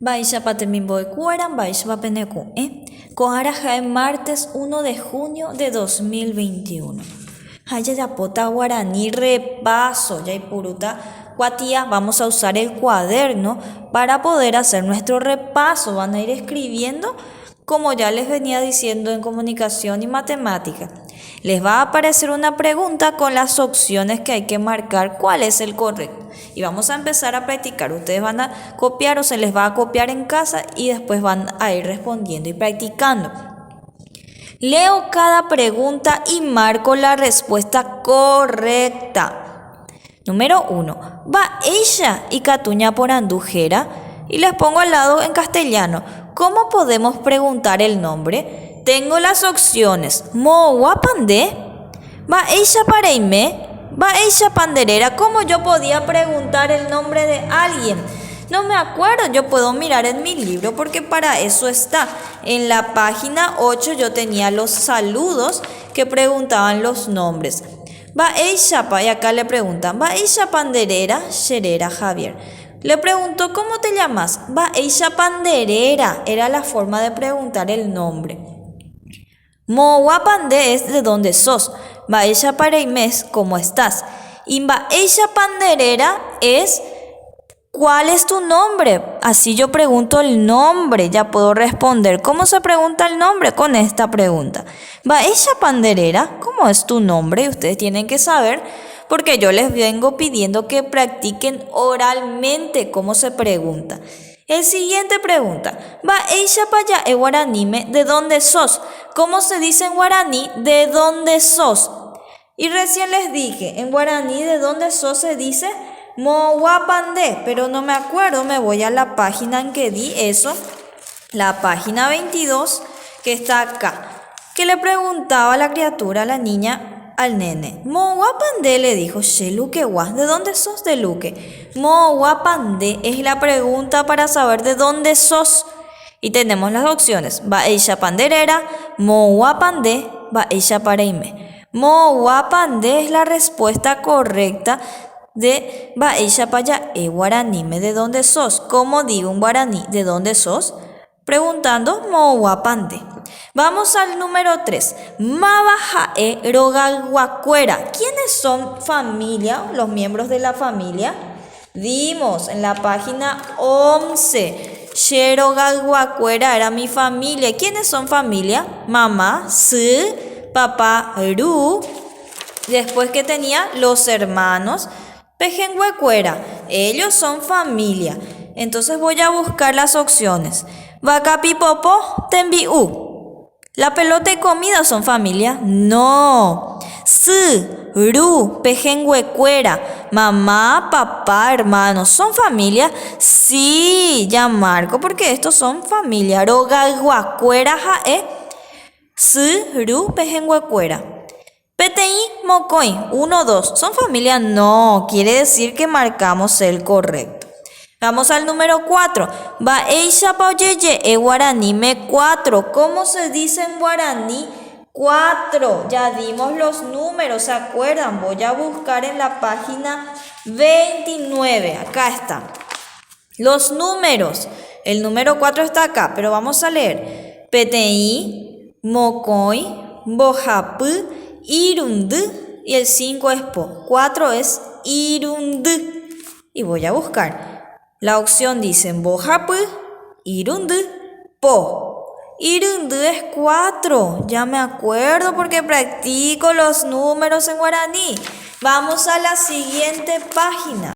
Baixapatemimboikuaran baixapapeneku, Koharajae martes 1 de junio de 2021. Hayayapota guaraní repaso, yaipuruta Guatía, vamos a usar el cuaderno para poder hacer nuestro repaso. Van a ir escribiendo, como ya les venía diciendo en comunicación y matemática. Les va a aparecer una pregunta con las opciones que hay que marcar cuál es el correcto. Y vamos a empezar a practicar. Ustedes van a copiar o se les va a copiar en casa y después van a ir respondiendo y practicando. Leo cada pregunta y marco la respuesta correcta. Número 1. Va ella y Catuña por Andujera. Y les pongo al lado en castellano. ¿Cómo podemos preguntar el nombre? Tengo las opciones. Mohuapandé. Va ella pareime. Va ella panderera. ¿Cómo yo podía preguntar el nombre de alguien? No me acuerdo, yo puedo mirar en mi libro porque para eso está. En la página 8 yo tenía los saludos que preguntaban los nombres. Va ella, y acá le preguntan, va ella panderera, Sherera Javier. Le preguntó, ¿cómo te llamas? Va ella panderera, era la forma de preguntar el nombre. Mohuapandé es de dónde sos. Va ella pareimes, ¿cómo estás? Y va ella panderera es ¿cuál es tu nombre? Así yo pregunto el nombre, ya puedo responder. ¿Cómo se pregunta el nombre? Con esta pregunta. Va ella panderera, ¿cómo es tu nombre? Y ustedes tienen que saber, porque yo les vengo pidiendo que practiquen oralmente cómo se pregunta. El siguiente pregunta. Va ella paya e guaranime, ¿de dónde sos? ¿Cómo se dice en guaraní? ¿De dónde sos? Y recién les dije, en guaraní, ¿de dónde sos? Se dice Mohuapandé, pero no me acuerdo, me voy a la página en que di eso, la página 22, que está acá, que le preguntaba a la criatura, a la niña, al nene. Mohuapandé, le dijo, Sheluquewa, ¿de dónde sos de Luque? Mohuapandé es la pregunta para saber de dónde sos. Y tenemos las opciones, va ella panderera, Mohuapandé, va ella pareime. Mohuapandé es la respuesta correcta de va ella paya e guaranime, ¿de dónde sos? ¿Cómo digo un guaraní? ¿De dónde sos? Preguntando Mohuapandé. Vamos al número 3. Mabajae rogalhuacuera. ¿Quiénes son familia? Los miembros de la familia. Dimos en la página 11. Sherogalhuacuera era mi familia. ¿Quiénes son familia? Mamá, su, papá, ru. Después que tenía los hermanos Pejenhuecuera, ellos son familia. Entonces voy a buscar las opciones. Vacapipopo, tembiú. ¿La pelota y comida son familia? No. Su, ru, pejenhuecuera, mamá, papá, hermanos, ¿son familia? Sí, ya marco porque estos son familia. Rogalhuacuera, jae. Su, ru, pejenhuecuera. PTI, Mocoy, 1, 2. ¿Son familia? No, quiere decir que marcamos el correcto. Vamos al número 4. Va ella paoyeye e guaranime 4. ¿Cómo se dice en guaraní? 4. Ya dimos los números, ¿se acuerdan? Voy a buscar en la página 29. Acá está. Los números. El número 4 está acá, pero vamos a leer. PTI, Mocoy, Bojapú, Irundu y el 5 es po. 4 es Irundu. Y voy a buscar. La opción dice Bojapu, Irundu, po. Irundu es 4. Ya me acuerdo porque practico los números en guaraní. Vamos a la siguiente página.